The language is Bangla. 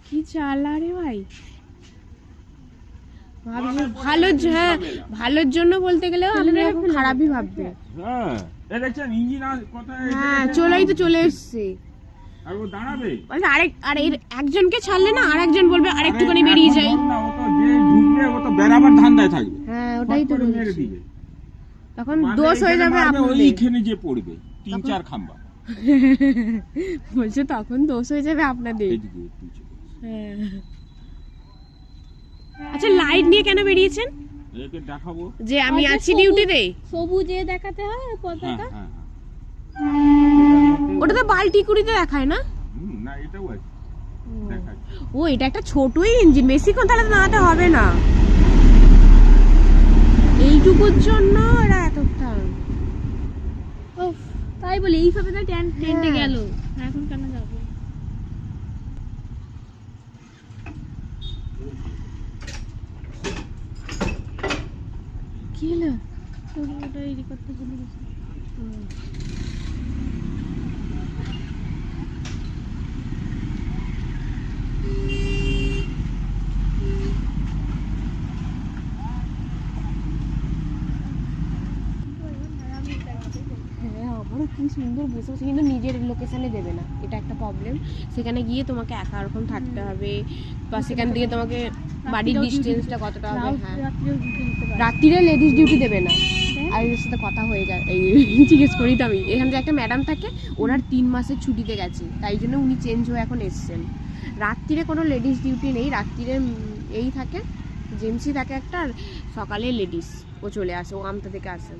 কি চালা রে ভাই, ভালোর জন্য বলতে গেলেও আপনারা এখন খারাপই ভাববে। হ্যাঁ চলেই তো চলে এসছে, একজনকে ছাড়লে না আরেকজন বলবে আরেকটুখানি বেরিয়ে যাই। হ্যাঁ ওটাই তো তখন দোষ হয়ে যাবে বলছে, তখন দোষ হয়ে যাবে আপনাদের। আচ্ছা লাইট নিয়ে কেন বেরিয়েছেন? দেখাবো যে আমি আছি ডিউটিতে। সবুজে দেখাতে হয় পতাকা। ওটা তো বালতি কুড়িতে দেখায় না? না এটাও আছে দেখায়। ও এটা একটা ছোটই ইঞ্জিন, বেশিক্ষণ তাহলে নাড়াতে হবে না, এইটুকুর জন্য এরা এতটা। ও তাই বলে এইভাবে তো টেন্টে গেল, এখন কেন যাবো? কি হলো? ওটা এই করতে ভুলে গেছি। কি সুন্দর বসে বসে, কিন্তু নিজের লোকেশনে দেবে না, এটা একটা প্রবলেম। সেখানে গিয়ে তোমাকে একা রকম থাকতে হবে, বা সেখান থেকে তোমাকে বাড়ির ডিস্টেন্সটা কতটা হবে। হ্যাঁ রাত্রিরে লেডিস ডিউটি দেবে না। আর এর সাথে কথা হয়ে যায়, এই জিজ্ঞেস করি তো আমি, এখানে যে একটা ম্যাডাম থাকে ওনার 3 মাসের ছুটিতে গেছে, তাই জন্য উনি চেঞ্জ হয়ে এখন এসছেন। রাত্রিরে কোনো লেডিস ডিউটি নেই, রাত্রিরে এই থাকে জেন্টসই থাকে একটা, আর সকালে লেডিস ও চলে আসে, ও আমতা থেকে আসে।